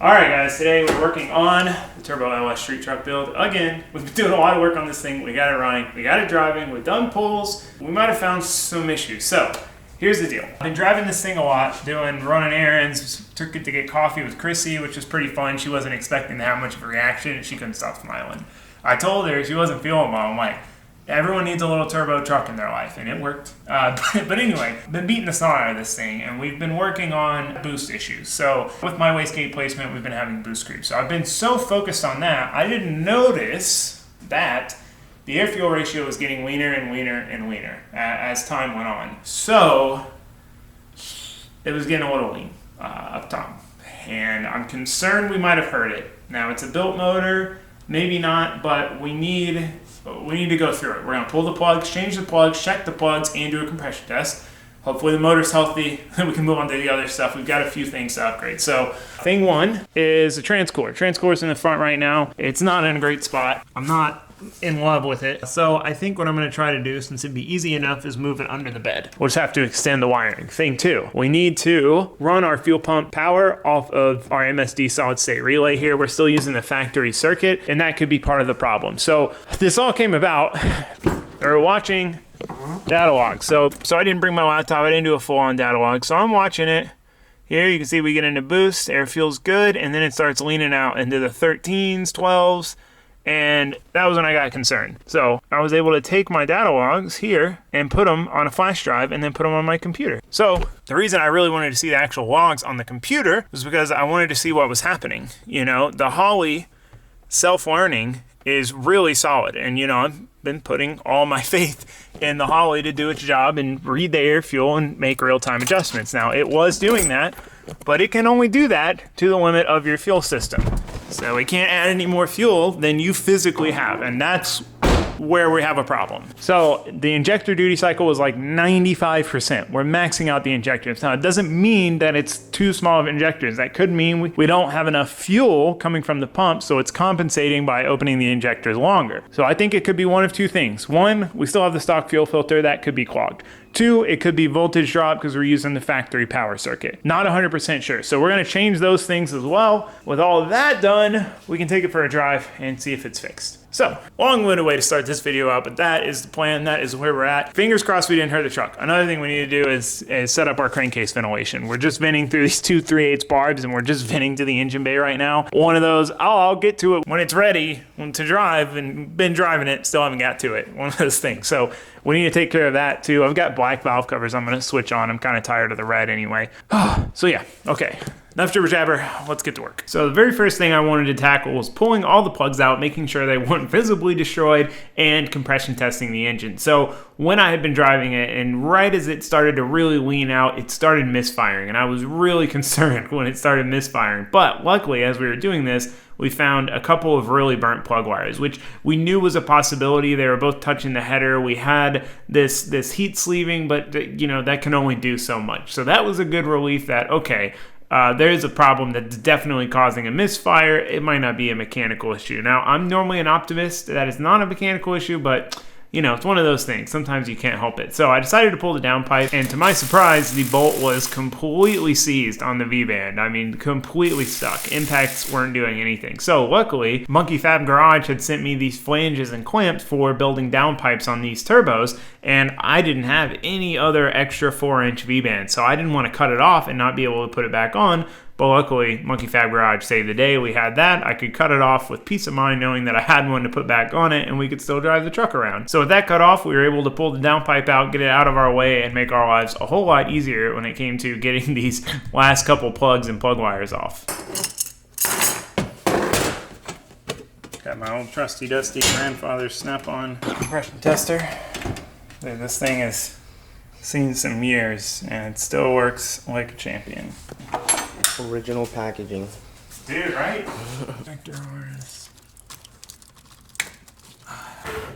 Alright guys, today we're working on the Turbo LS street truck build. Again, we've been doing a lot of work on this thing. We got it running, we got it driving, we've done pulls. We might have found some issues. So, here's the deal. I've been driving this thing a lot, running errands, took it to get coffee with Chrissy, which was pretty fun. She wasn't expecting to have much of a reaction and she couldn't stop smiling. I told her she wasn't feeling well. I'm like, everyone needs a little turbo truck in their life, and it worked. But anyway, been beating the snot out of this thing, and we've been working on boost issues. So with my wastegate placement, we've been having boost creep. So I've been so focused on that, I didn't notice that the air-fuel ratio was getting leaner and leaner and leaner as time went on. So it was getting a little lean up top, and I'm concerned we might have hurt it. Now it's a built motor, maybe not, but we need to go through it. We're going to pull the plugs, change the plugs, check the plugs, and do a compression test. Hopefully the motor's healthy, then we can move on to the other stuff. We've got a few things to upgrade. So thing one is the transcooler. Transcooler's in the front right now. It's not in a great spot. I'm not in love with it. So I think what I'm going to try to do, since it'd be easy enough, is move it under the bed. We'll just have to extend the wiring. Thing two, we need to run our fuel pump power off of our MSD solid state relay here. We're still using the factory circuit, and that could be part of the problem. So this all came about, we're watching data log. So I didn't bring my laptop. I didn't do a full-on data log. So I'm watching it. Here you can see we get into boost, air feels good, and then it starts leaning out into the 13s, 12s, and that was when I got concerned. So I was able to take my data logs here and put them on a flash drive and then put them on my computer. So the reason I really wanted to see the actual logs on the computer was because I wanted to see what was happening. You know, the Holley self-learning is really solid, and you know, I've been putting all my faith in the Holley to do its job and read the air fuel and make real-time adjustments. Now it was doing that, but it can only do that to the limit of your fuel system. So it can't add any more fuel than you physically have, and that's where we have a problem. So the injector duty cycle was like 95%. We're maxing out the injectors. Now it doesn't mean that it's too small of injectors. That could mean we don't have enough fuel coming from the pump, so it's compensating by opening the injectors longer. So I think it could be one of two things. One, we still have the stock fuel filter that could be clogged. Two, it could be voltage drop because we're using the factory power circuit. Not 100% sure. So we're going to change those things as well. With all of that done, we can take it for a drive and see if it's fixed. So, long-winded way to start this video out, but that is the plan. That is where we're at. Fingers crossed we didn't hurt the truck. Another thing we need to do is set up our crankcase ventilation. We're just venting through these 2 3/8 barbs, and we're just venting to the engine bay right now. One of those, I'll get to it when it's ready to drive, and been driving it, still haven't got to it. One of those things. So we need to take care of that too. I've got black valve covers I'm going to switch on. I'm kind of tired of the red anyway. So yeah, okay. Enough jibber jabber, let's get to work. So the very first thing I wanted to tackle was pulling all the plugs out, making sure they weren't visibly destroyed, and compression testing the engine. So when I had been driving it, and right as it started to really lean out, it started misfiring, and I was really concerned when it started misfiring. But luckily, as we were doing this, we found a couple of really burnt plug wires, which we knew was a possibility. They were both touching the header. We had this heat sleeving, but you know, that can only do so much. So that was a good relief that, okay, there is a problem that's definitely causing a misfire. It might not be a mechanical issue. Now, I'm normally an optimist that it's not a mechanical issue, but you know, it's one of those things. Sometimes you can't help it. So I decided to pull the downpipe, and to my surprise, the bolt was completely seized on the V-band. I mean, completely stuck. Impacts weren't doing anything. So luckily, Monkey Fab Garage had sent me these flanges and clamps for building downpipes on these turbos, and I didn't have any other extra 4-inch V-band. So I didn't want to cut it off and not be able to put it back on. But luckily, Monkey Fab Garage saved the day. We had that. I could cut it off with peace of mind knowing that I had one to put back on it, and we could still drive the truck around. So with that cut off, we were able to pull the downpipe out, get it out of our way, and make our lives a whole lot easier when it came to getting these last couple plugs and plug wires off. Got my old trusty dusty grandfather's snap-on compression tester. This thing has seen some years, and it still works like a champion. Original packaging. Dude, right? Vector wires.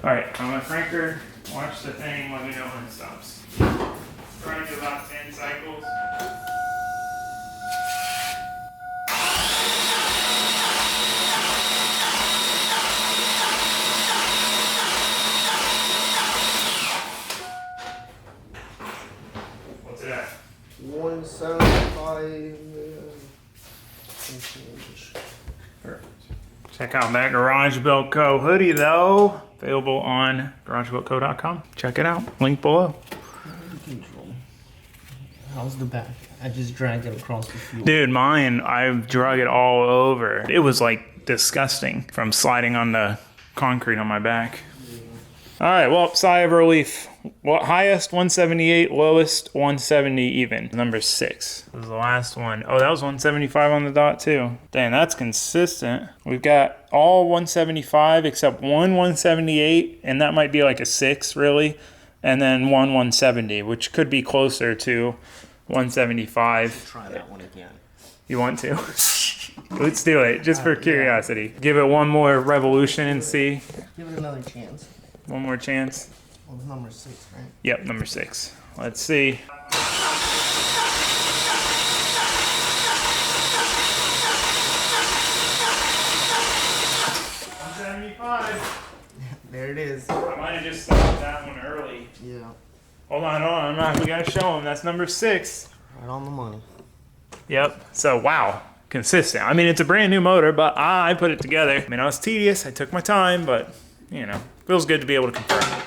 Alright, I'm gonna cranker, watch the thing, let me know when it stops. Trying to do about 10 cycles. What's it at? 175. Perfect. Check out that Garage Built Co. hoodie though. Available on garagebuiltco.com. Check it out. Link below. How's the back? I just dragged it across the floor. Dude, mine, I've drug it all over. It was like disgusting from sliding on the concrete on my back. All right, well, sigh of relief. Well, highest 178, lowest 170 even. Number 6 was the last one. Oh, that was 175 on the dot too. Dang, that's consistent. We've got all 175 except one 178, and that might be like a 6 really, and then one 170, which could be closer to 175. Try that one again. You want to? Let's do it, just for curiosity. Give it one more revolution and see. Give it another chance. One more chance. Well, it's number 6, right? Yep, number 6. Let's see. 175. There it is. I might have just stopped that one early. Yeah. Hold on. We gotta show him. That's number 6. Right on the money. Yep. So, wow. Consistent. I mean, it's a brand new motor, but I put it together. I mean, I was tedious. I took my time, but, you know, feels good to be able to confirm it.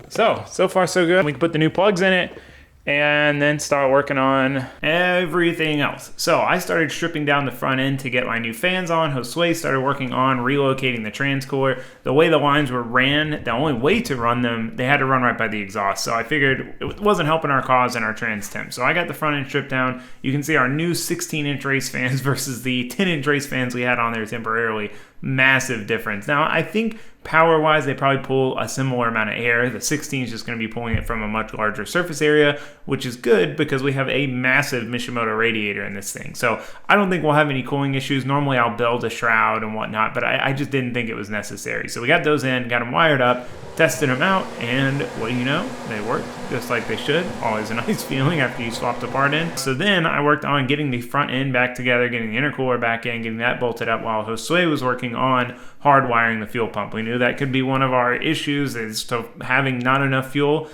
So far so good. We can put the new plugs in it and then start working on everything else. So I started stripping down the front end to get my new fans on. Josue started working on relocating the transcooler. The way the lines were ran, the only way to run them, they had to run right by the exhaust. So I figured it wasn't helping our cause and our trans temp. So I got the front end stripped down. You can see our new 16-inch race fans versus the 10-inch race fans we had on there temporarily. Massive difference. Now, I think power-wise, they probably pull a similar amount of air. The 16 is just going to be pulling it from a much larger surface area, which is good because we have a massive Mishimoto radiator in this thing. So I don't think we'll have any cooling issues. Normally, I'll build a shroud and whatnot, but I just didn't think it was necessary. So we got those in, got them wired up, tested them out, and what do you know? They worked just like they should. Always a nice feeling after you swap the part in. So then I worked on getting the front end back together, getting the intercooler back in, getting that bolted up while Josue was working on hardwiring the fuel pump. We knew that could be one of our issues is to having not enough fuel.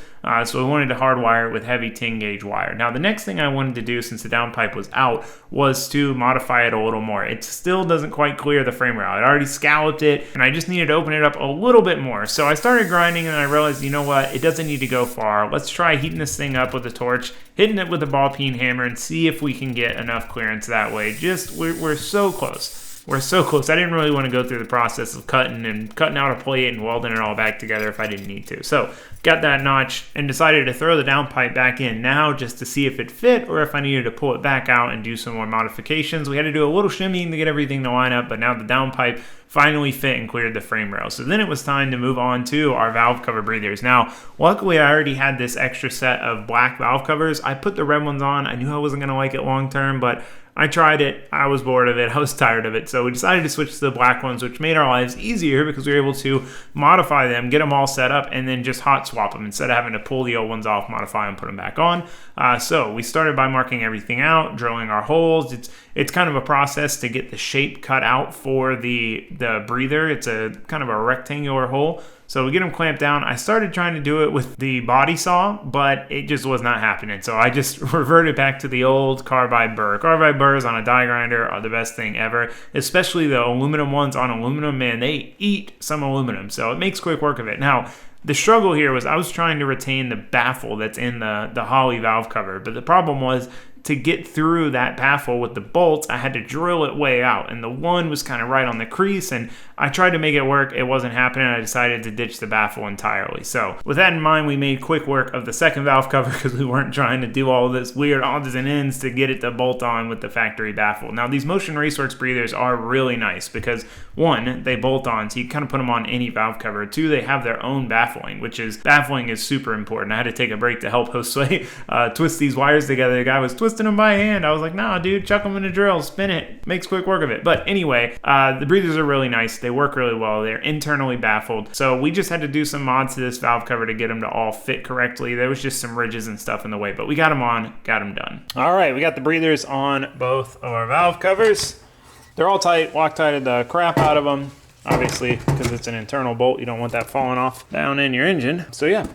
So we wanted to hardwire it with heavy 10 gauge wire. Now the next thing I wanted to do since the downpipe was out was to modify it a little more. It still doesn't quite clear the frame rail. I already scalloped it and I just needed to open it up a little bit more. So I started grinding and I realized, you know what, it doesn't need to go far. Let's try heating this thing up with a torch, hitting it with a ball peen hammer and see if we can get enough clearance that way. We're so close. We're so close. I didn't really want to go through the process of cutting out a plate and welding it all back together if I didn't need to. So got that notch and decided to throw the downpipe back in now just to see if it fit or if I needed to pull it back out and do some more modifications. We had to do a little shimmying to get everything to line up, but now the downpipe finally fit and cleared the frame rail. So then it was time to move on to our valve cover breathers. Now, luckily I already had this extra set of black valve covers. I put the red ones on. I knew I wasn't going to like it long term, but I tried it. I was bored of it. I was tired of it. So we decided to switch to the black ones, which made our lives easier because we were able to modify them, get them all set up, and then just hot swap them instead of having to pull the old ones off, modify them, put them back on. So we started by marking everything out, drilling our holes. It's kind of a process to get the shape cut out for the breather. It's a kind of a rectangular hole. So we get them clamped down. I started trying to do it with the body saw, but it just was not happening. So I just reverted back to the old carbide burr. Carbide burrs on a die grinder are the best thing ever, especially the aluminum ones on aluminum. Man, they eat some aluminum, so it makes quick work of it. Now, the struggle here was I was trying to retain the baffle that's in the Holley valve cover, but the problem was to get through that baffle with the bolts, I had to drill it way out, and the one was kind of right on the crease, and I tried to make it work. It wasn't happening. I decided to ditch the baffle entirely. So with that in mind, we made quick work of the second valve cover because we weren't trying to do all of this weird odds and ends to get it to bolt on with the factory baffle. Now, these Motion Resource breathers are really nice because, one, they bolt on, so you kind of put them on any valve cover. Two, they have their own baffling, baffling is super important. I had to take a break to help Josue twist these wires together. The guy was twisting them by hand. I was like, nah, dude, chuck them in a drill, spin it, makes quick work of it. But anyway, the breathers are really nice. They work really well. They're internally baffled. So we just had to do some mods to this valve cover to get them to all fit correctly. There was just some ridges and stuff in the way, but we got them on, got them done. All right, we got the breathers on both of our valve covers. They're all tight, Loctited the crap out of them. Obviously, because it's an internal bolt, you don't want that falling off down in your engine. So yeah,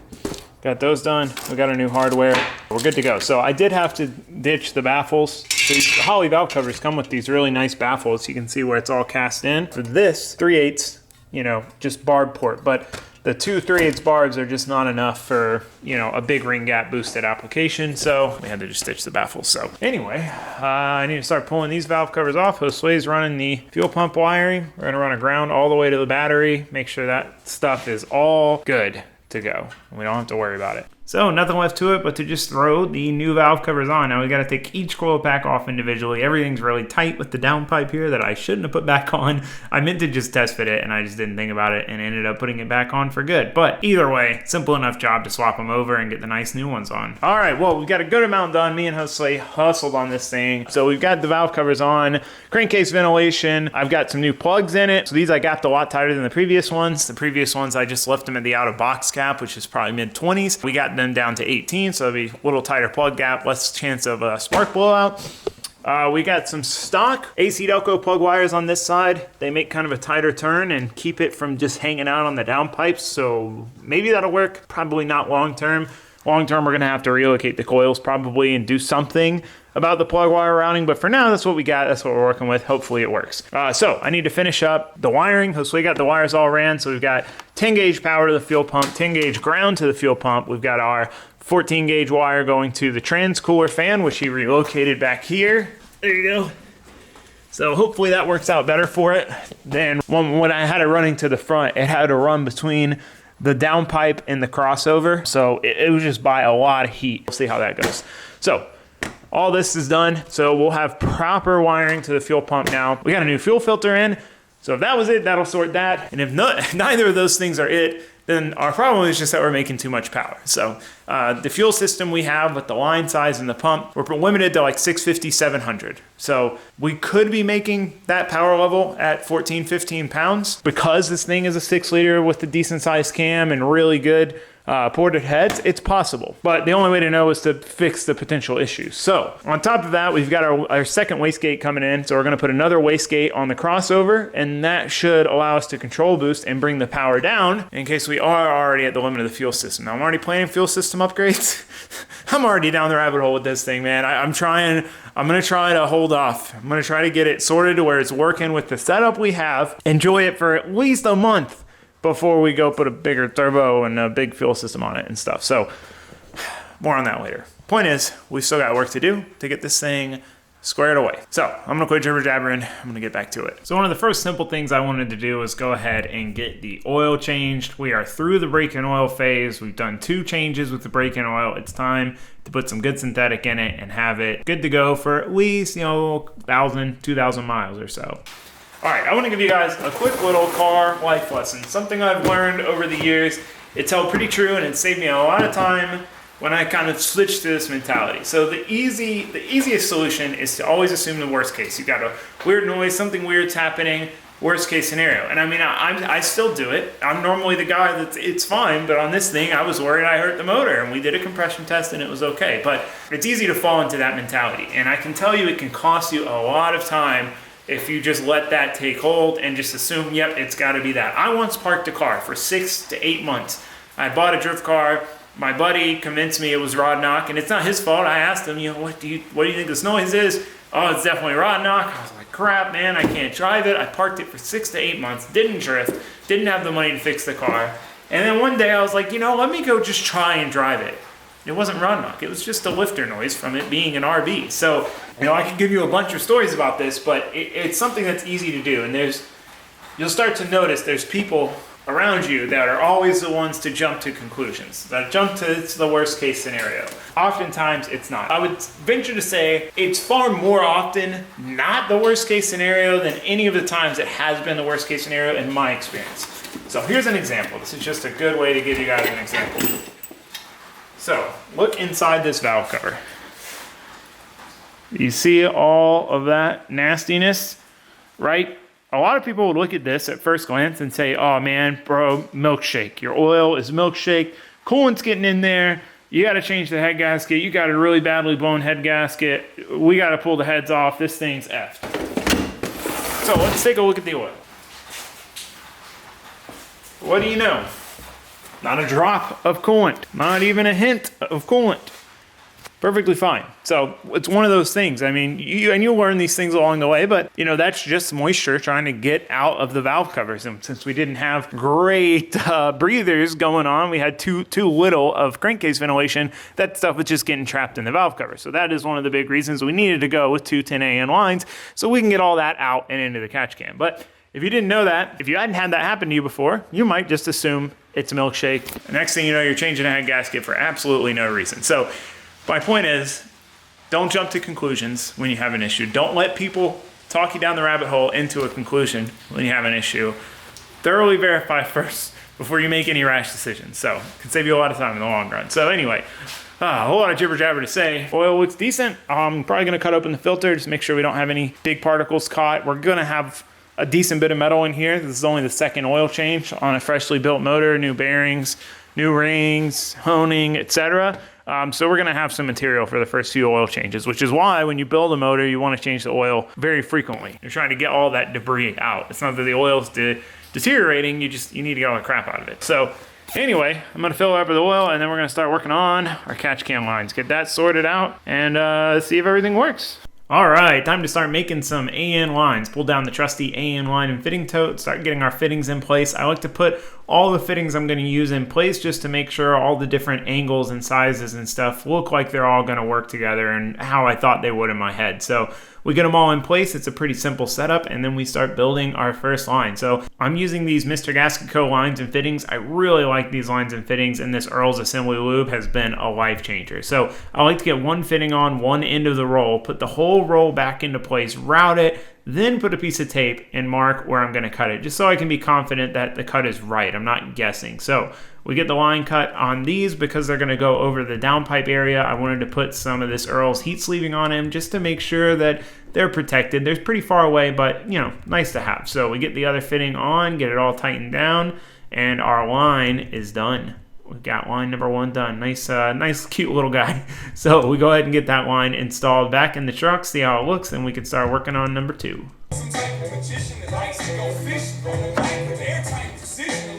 got those done. We got our new hardware. We're good to go. So I did have to ditch the baffles. So these Holley valve covers come with these really nice baffles. You can see where it's all cast in. For this 3/8, you know, just barb port, but the two 3/8 barbs are just not enough for, you know, a big ring gap boosted application. So we had to just stitch the baffles. So anyway, I need to start pulling these valve covers off. Josue's running the fuel pump wiring. We're gonna run a ground all the way to the battery. Make sure that stuff is all good to go. We don't have to worry about it. So nothing left to it but to just throw the new valve covers on. Now we got to take each coil pack off individually. Everything's really tight with the downpipe here that I shouldn't have put back on. I meant to just test fit it and I just didn't think about it and ended up putting it back on for good. But either way, simple enough job to swap them over and get the nice new ones on. All right, well, we've got a good amount done. Me and Josue hustled on this thing. So we've got the valve covers on, crankcase ventilation. I've got some new plugs in it. So these I gapped a lot tighter than the previous ones. The previous ones I just left them at the out of box cap, which is probably mid-20s. We got them down to 18, so it'll be a little tighter plug gap, less chance of a spark blowout. We got some stock AC Delco plug wires on this side. They make kind of a tighter turn and keep it from just hanging out on the downpipes, so maybe that'll work. Probably not long term. Long term, we're gonna have to relocate the coils probably and do something about the plug wire routing, but for now, that's what we got. That's what we're working with. Hopefully it works. So I need to finish up the wiring. Josue got the wires all ran. So we've got 10 gauge power to the fuel pump, 10 gauge ground to the fuel pump. We've got our 14 gauge wire going to the trans cooler fan, which he relocated back here. There you go. So hopefully that works out better for it. Then when I had it running to the front, it had to run between the downpipe and the crossover. So it was just by a lot of heat. We'll see how that goes. So all this is done. So we'll have proper wiring to the fuel pump now. We got a new fuel filter in. So if that was it, that'll sort that. And if neither of those things are it, then our problem is just that we're making too much power. So the fuel system we have with the line size and the pump, we're limited to like 650, 700. So we could be making that power level at 14, 15 pounds because this thing is a 6 liter with a decent sized cam and really good ported heads. It's possible, but the only way to know is to fix the potential issues. So on top of that, we've got our second wastegate coming in. So we're going to put another wastegate on the crossover, and that should allow us to control boost and bring the power down in case we are already at the limit of the fuel system. Now I'm already planning fuel system upgrades. I'm already down the rabbit hole with this thing, man. I'm going to try to hold off. I'm going to try to get it sorted to where it's working with the setup we have. Enjoy it for at least a month before we go put a bigger turbo and a big fuel system on it and stuff. So more on that later. Point is, we still got work to do to get this thing squared away. So I'm gonna quit jibber jabbering. I'm gonna get back to it. So one of the first simple things I wanted to do was go ahead and get the oil changed. We are through the brake and oil phase. We've done 2 changes with the brake and oil. It's time to put some good synthetic in it and have it good to go for at least, 1,000, 2,000 miles or so. All right, I want to give you guys a quick little car life lesson. Something I've learned over the years. It's held pretty true and it saved me a lot of time when I kind of switched to this mentality. So the easiest solution is to always assume the worst case. You got a weird noise, something weird's happening, worst case scenario. And I mean, I still do it. I'm normally the guy that's, it's fine, but on this thing, I was worried I hurt the motor and we did a compression test and it was okay. But it's easy to fall into that mentality. And I can tell you it can cost you a lot of time if you just let that take hold and just assume, yep, it's gotta be that. I once parked a car for 6 to 8 months. I bought a drift car. My buddy convinced me it was rod knock, and it's not his fault. I asked him, what do you think this noise is? Oh, it's definitely rod knock. I was like, crap, man, I can't drive it. I parked it for 6 to 8 months, didn't drift, didn't have the money to fix the car. And then one day I was like, let me go just try and drive it. It wasn't rod knock. It was just a lifter noise from it being an RV. So, I can give you a bunch of stories about this, but it's something that's easy to do. And you'll start to notice there's people around you that are always the ones to jump to conclusions, that jump to it's the worst case scenario. Oftentimes it's not. I would venture to say it's far more often not the worst case scenario than any of the times it has been the worst case scenario in my experience. So here's an example. This is just a good way to give you guys an example. So look inside this valve cover. You see all of that nastiness, right? A lot of people would look at this at first glance and say, oh man, bro, milkshake. Your oil is milkshake. Coolant's getting in there. You got to change the head gasket. You got a really badly blown head gasket. We got to pull the heads off. This thing's effed. So let's take a look at the oil. What do you know? Not a drop of coolant, not even a hint of coolant. Perfectly fine. So it's one of those things. I mean, you'll learn these things along the way, but that's just moisture trying to get out of the valve covers. And since we didn't have great breathers going on, we had too little of crankcase ventilation, that stuff was just getting trapped in the valve cover. So that is one of the big reasons we needed to go with 2 10AN lines so we can get all that out and into the catch can. But if you didn't know that, if you hadn't had that happen to you before, you might just assume it's a milkshake. The next thing you know, you're changing a head gasket for absolutely no reason. So my point is, don't jump to conclusions when you have an issue. Don't let people talk you down the rabbit hole into a conclusion when you have an issue. Thoroughly verify first before you make any rash decisions. So it can save you a lot of time in the long run. So anyway, a whole lot of jibber jabber to say. Oil looks decent. I'm probably gonna cut open the filter, just make sure we don't have any big particles caught. We're gonna have a decent bit of metal in here. This is only the second oil change on a freshly built motor, new bearings, new rings, honing, etc. So we're gonna have some material for the first few oil changes, which is why when you build a motor, you wanna change the oil very frequently. You're trying to get all that debris out. It's not that the oil's deteriorating, you need to get all the crap out of it. So anyway, I'm gonna fill it up with oil and then we're gonna start working on our catch can lines, get that sorted out and see if everything works. All right, time to start making some AN lines. Pull down the trusty AN line and fitting tote, start getting our fittings in place. I like to put all the fittings I'm gonna use in place just to make sure all the different angles and sizes and stuff look like they're all gonna work together and how I thought they would in my head. So we get them all in place. It's a pretty simple setup, and then we start building our first line. So I'm using these Mr. Gasket Co. lines and fittings. I really like these lines and fittings, and this Earl's Assembly Lube has been a life changer. So I like to get one fitting on one end of the roll, put the whole roll back into place, route it, then put a piece of tape and mark where I'm gonna cut it, just so I can be confident that the cut is right. I'm not guessing. So we get the line cut on these because they're gonna go over the downpipe area. I wanted to put some of this Earl's heat sleeving on them just to make sure that they're protected. They're pretty far away, but nice to have. So we get the other fitting on, get it all tightened down, and our line is done. We've got line number 1 done. Nice, cute little guy. So we go ahead and get that line installed back in the truck, see how it looks, and we can start working on number 2.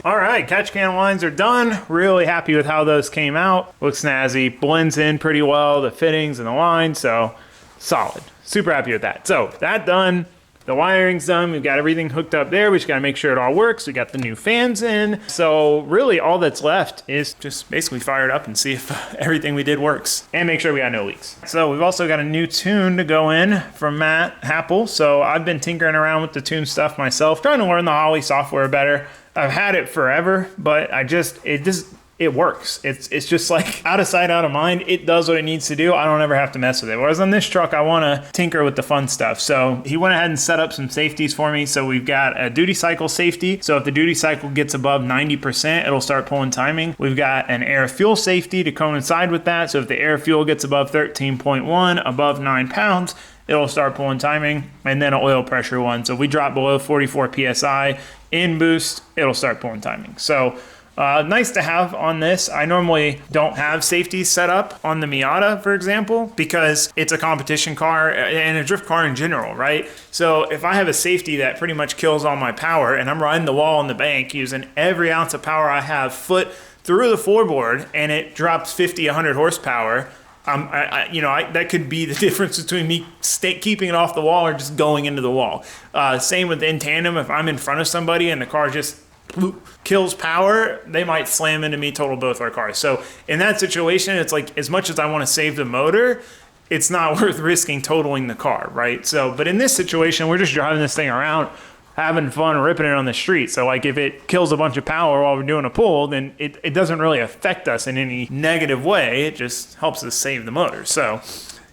All right, catch can lines are done. Really happy with how those came out. Looks snazzy, blends in pretty well, the fittings and the line, so solid. Super happy with that. So that done. The wiring's done. We've got everything hooked up there. We just got to make sure it all works. We got the new fans in. So really all that's left is just basically fire it up and see if everything we did works and make sure we got no leaks. So we've also got a new tune to go in from Matt Happel. So I've been tinkering around with the tune stuff myself, trying to learn the Holley software better. I've had it forever, but it works. It's just like out of sight, out of mind. It does what it needs to do. I don't ever have to mess with it. Whereas on this truck, I want to tinker with the fun stuff. So he went ahead and set up some safeties for me. So we've got a duty cycle safety. So if the duty cycle gets above 90%, it'll start pulling timing. We've got an air fuel safety to coincide with that. So if the air fuel gets above 13.1, above 9 pounds, it'll start pulling timing. And then an oil pressure one. So if we drop below 44 PSI in boost, it'll start pulling timing. So nice to have on this. I normally don't have safeties set up on the Miata, for example, because it's a competition car and a drift car in general, right? So if I have a safety that pretty much kills all my power and I'm riding the wall in the bank using every ounce of power I have foot through the floorboard and it drops 50, 100 horsepower, that could be the difference between me keeping it off the wall or just going into the wall. Same with in tandem. If I'm in front of somebody and the car just kills power, they might slam into me, total both our cars. So in that situation, it's like, as much as I want to save the motor, it's not worth risking totaling the car, right? So, but in this situation, we're just driving this thing around, having fun, ripping it on the street. So like if it kills a bunch of power while we're doing a pull, then it doesn't really affect us in any negative way. It just helps us save the motor. So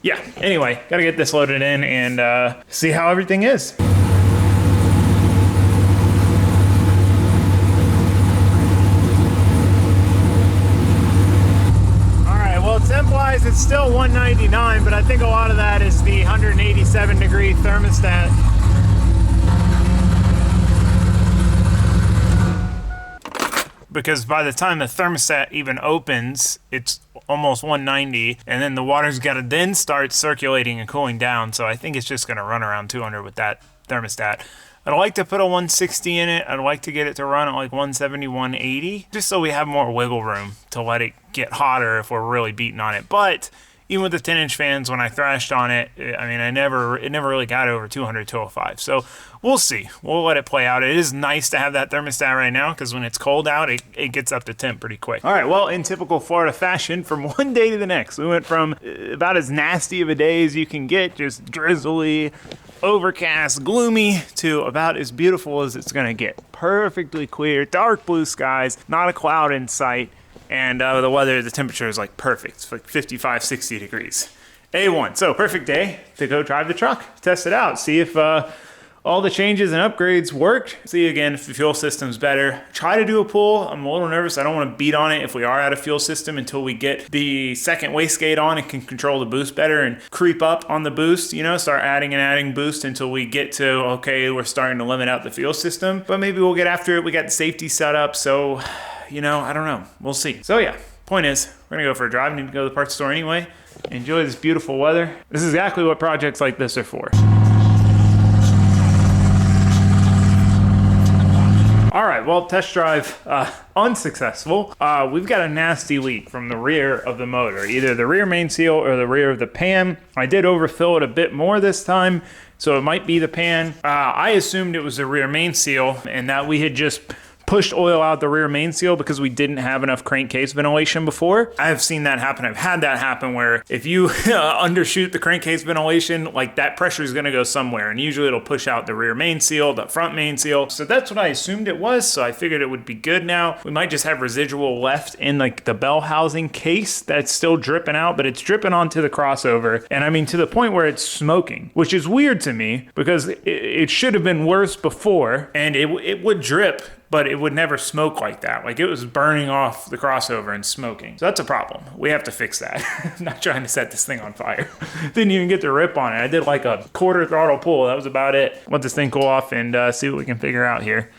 yeah, anyway, got to get this loaded in and see how everything is. Temp-wise, it's still 199, but I think a lot of that is the 187 degree thermostat. Because by the time the thermostat even opens, it's almost 190, and then the water's got to then start circulating and cooling down. So I think it's just going to run around 200 with that thermostat. I'd like to put a 160 in it. I'd like to get it to run at like 170, 180, just so we have more wiggle room to let it get hotter if we're really beating on it. But even with the 10-inch fans, when I thrashed on it, I mean, it never really got over 200, 205. So we'll see. We'll let it play out. It is nice to have that thermostat right now because when it's cold out, it gets up to temp pretty quick. All right, well, in typical Florida fashion, from one day to the next, we went from about as nasty of a day as you can get, just drizzly, overcast, gloomy, to about as beautiful as it's gonna get. Perfectly clear, dark blue skies, not a cloud in sight. And the weather, the temperature is like perfect. It's like 55, 60 degrees. A1. So perfect day to go drive the truck, test it out, see if all the changes and upgrades worked. See again if the fuel system's better. Try to do a pull. I'm a little nervous. I don't want to beat on it if we are out of fuel system until we get the second wastegate on and can control the boost better and creep up on the boost, you know, start adding boost until we get to, okay, we're starting to limit out the fuel system. But maybe we'll get after it. We got the safety set up, so you know, I don't know. We'll see. So yeah, point is, we're gonna go for a drive. I need to go to the parts store anyway. Enjoy this beautiful weather. This is exactly what projects like this are for. All right, well, test drive unsuccessful. We've got a nasty leak from the rear of the motor, either the rear main seal or the rear of the pan. I did overfill it a bit more this time, so it might be the pan. I assumed it was the rear main seal and that we had just pushed oil out the rear main seal because we didn't have enough crankcase ventilation before. I've seen that happen. I've had that happen where if you undershoot the crankcase ventilation, like that pressure is going to go somewhere, and usually it'll push out the rear main seal, the front main seal. So that's what I assumed it was. So I figured it would be good now. We might just have residual left in like the bell housing case that's still dripping out, but it's dripping onto the crossover. And I mean, to the point where it's smoking, which is weird to me because it should have been worse before, and it would drip, but it would never smoke like that. Like it was burning off the crossover and smoking. So that's a problem. We have to fix that. I'm not trying to set this thing on fire. Didn't even get the rip on it. I did like a quarter throttle pull. That was about it. Let this thing cool off and see what we can figure out here.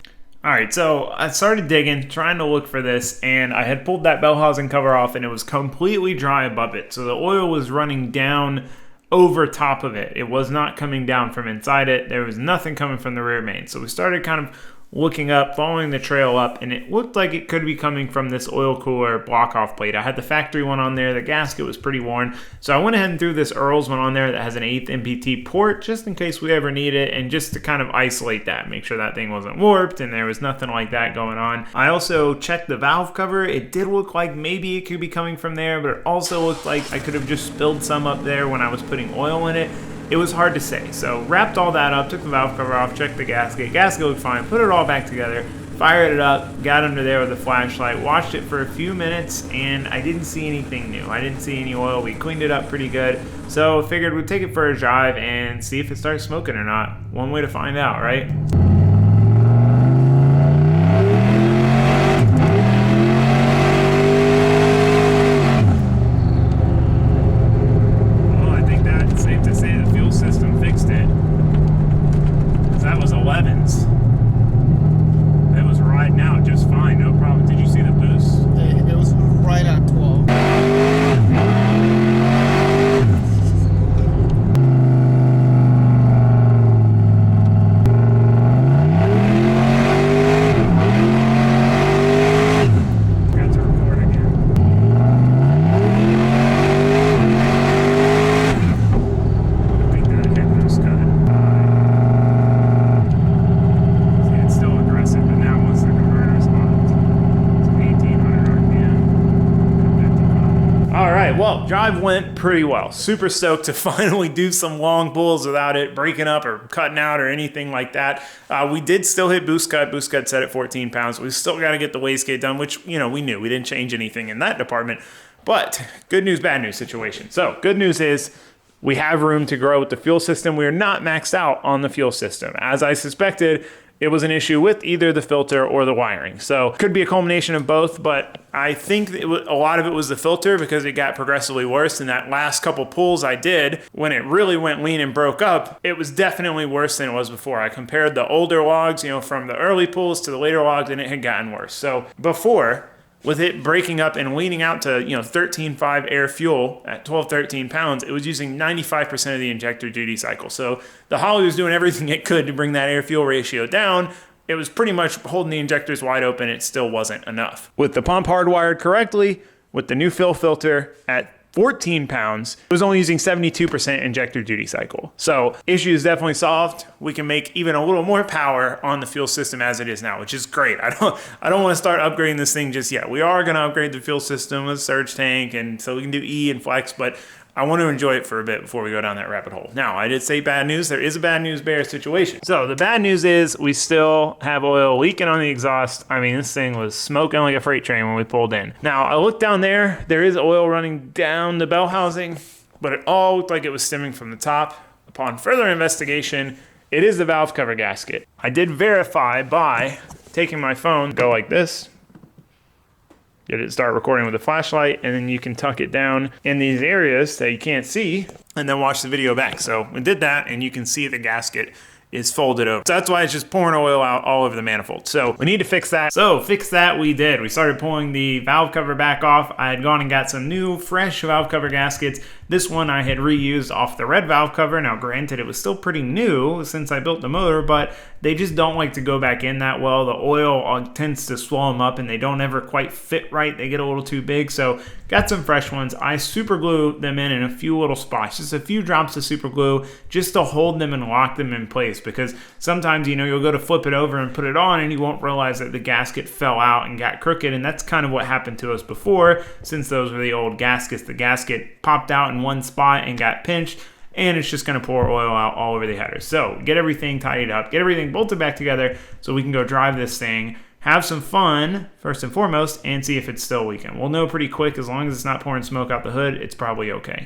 All right, so I started digging, trying to look for this, and I had pulled that bell housing cover off and it was completely dry above it. So the oil was running down over top of it. It was not coming down from inside it. There was nothing coming from the rear main. So we started kind of looking up, following the trail up, and it looked like it could be coming from this oil cooler block-off plate. I had the factory one on there. The gasket was pretty worn. So I went ahead and threw this Earl's one on there that has an 8th MPT port, just in case we ever need it, and just to kind of isolate that, make sure that thing wasn't warped and there was nothing like that going on. I also checked the valve cover. It did look like maybe it could be coming from there, but it also looked like I could have just spilled some up there when I was putting oil in it. It was hard to say. So wrapped all that up, took the valve cover off, checked the gasket. Gasket looked fine, put it all back together, fired it up, got under there with a flashlight, watched it for a few minutes, and I didn't see anything new. I didn't see any oil. We cleaned it up pretty good. So figured we'd take it for a drive and see if it starts smoking or not. One way to find out, right? Well, drive went pretty well. Super stoked to finally do some long pulls without it breaking up or cutting out or anything like that. We did still hit boost cut. Boost cut set at 14 pounds. We still got to get the wastegate done, which, you know, we knew. We didn't change anything in that department. But good news, bad news situation. So good news is we have room to grow with the fuel system. We are not maxed out on the fuel system. As I suspected, it was an issue with either the filter or the wiring. So could be a culmination of both, but I think a lot of it was the filter because it got progressively worse. And that last couple pulls I did, when it really went lean and broke up, it was definitely worse than it was before. I compared the older logs, you know, from the early pulls to the later logs, and it had gotten worse. So before, with it breaking up and leaning out to 13.5 air fuel at 12, 13 pounds, it was using 95% of the injector duty cycle. So the Holly was doing everything it could to bring that air fuel ratio down. It was pretty much holding the injectors wide open. It still wasn't enough. With the pump hardwired correctly, with the new fill filter at 14 pounds, it was only using 72% injector duty cycle. So issue is definitely solved. We can make even a little more power on the fuel system as it is now, which is great. I don't want to start upgrading this thing just yet. We are going to upgrade the fuel system with surge tank, and so we can do E and flex, but I want to enjoy it for a bit before we go down that rabbit hole. Now, I did say bad news. There is a bad news bear situation. So the bad news is we still have oil leaking on the exhaust. I mean, this thing was smoking like a freight train when we pulled in. Now, I looked down there. There is oil running down the bell housing, but it all looked like it was stemming from the top. Upon further investigation, it is the valve cover gasket. I did verify by taking my phone, go like this, get it start recording with a flashlight, and then you can tuck it down in these areas that you can't see, and then watch the video back. So we did that, and you can see the gasket is folded over. So that's why it's just pouring oil out all over the manifold. So we need to fix that. So fix that we did. We started pulling the valve cover back off. I had gone and got some new, fresh valve cover gaskets. This one I had reused off the red valve cover. Now granted, it was still pretty new since I built the motor, but they just don't like to go back in that well. The oil tends to swell them up and they don't ever quite fit right. They get a little too big. So got some fresh ones. I super glue them in a few little spots, just a few drops of super glue just to hold them and lock them in place, because sometimes, you'll go to flip it over and put it on and you won't realize that the gasket fell out and got crooked. And that's kind of what happened to us before, since those were the old gaskets. The gasket popped out in one spot and got pinched, and it's just going to pour oil out all over the header. So get everything tidied up, get everything bolted back together so we can go drive this thing, have some fun first and foremost, and see if it's still leaking. We'll know pretty quick. As long as it's not pouring smoke out the hood, it's probably okay.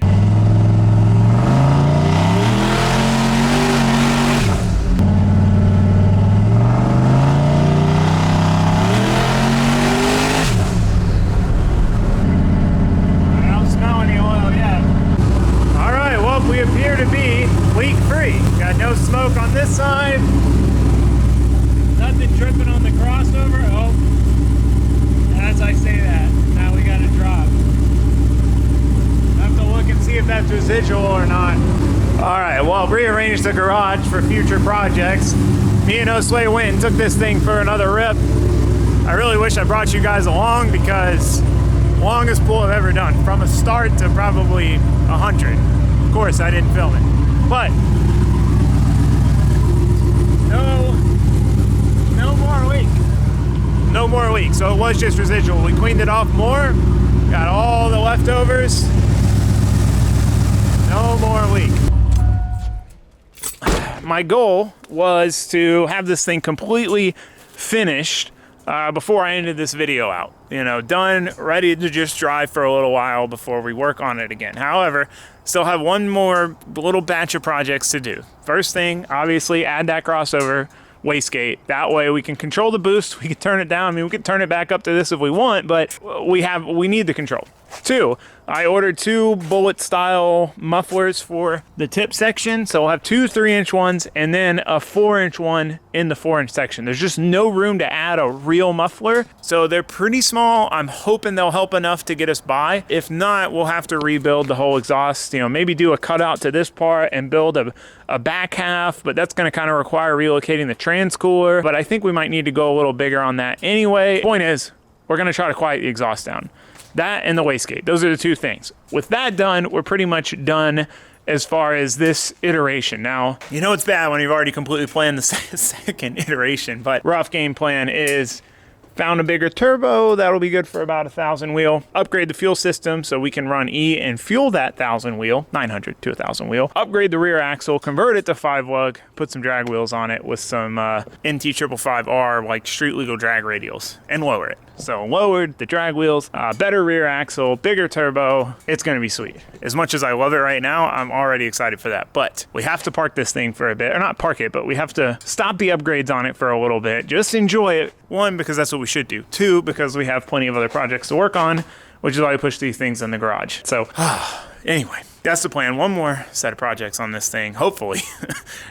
No smoke on this side. Nothing dripping on the crossover. Oh, as I say that, now we got a drop. I have to look and see if that's residual or not. All right, well, rearranged the garage for future projects. Me and Osway went and took this thing for another rip. I really wish I brought you guys along, because longest pull I've ever done, from a start to probably 100. Of course, I didn't film it, but no more leak. So it was just residual. We cleaned it off more, got all the leftovers. No more leak. My goal was to have this thing completely finished before I ended this video out. Done, ready to just drive for a little while before we work on it again. However, still have one more little batch of projects to do. First thing, obviously, add that crossover wastegate. That way we can control the boost. We can turn it down. I mean, we can turn it back up to this if we want, but we need the control. 2, I ordered 2 bullet style mufflers for the tip section. So we'll have 2 3-inch ones and then a 4-inch one in the 4-inch section. There's just no room to add a real muffler. So they're pretty small. I'm hoping they'll help enough to get us by. If not, we'll have to rebuild the whole exhaust, maybe do a cutout to this part and build a back half, but that's going to kind of require relocating the transcooler. But I think we might need to go a little bigger on that anyway. Point is, we're going to try to quiet the exhaust down. That and the wastegate. Those are the 2 things. With that done, we're pretty much done as far as this iteration. Now, it's bad when you've already completely planned the second iteration, but rough game plan is found a bigger turbo. That'll be good for about 1,000 wheel. Upgrade the fuel system so we can run E and fuel that 1,000 wheel, 900 to 1,000 wheel. Upgrade the rear axle, convert it to 5 lug, put some drag wheels on it with some NT555R like street legal drag radials, and lower it. So lowered the drag wheels, better rear axle, bigger turbo. It's gonna be sweet. As much as I love it right now, I'm already excited for that. But we have to park this thing for a bit, or not park it, but we have to stop the upgrades on it for a little bit. Just enjoy it. 1, because that's what we should do. 2, because we have plenty of other projects to work on, which is why we push these things in the garage. So anyway, that's the plan. 1 more set of projects on this thing, hopefully.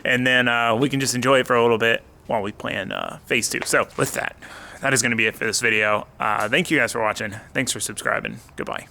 And then we can just enjoy it for a little bit while we plan phase 2. So with that, that is going to be it for this video. Thank you guys for watching. Thanks for subscribing. Goodbye.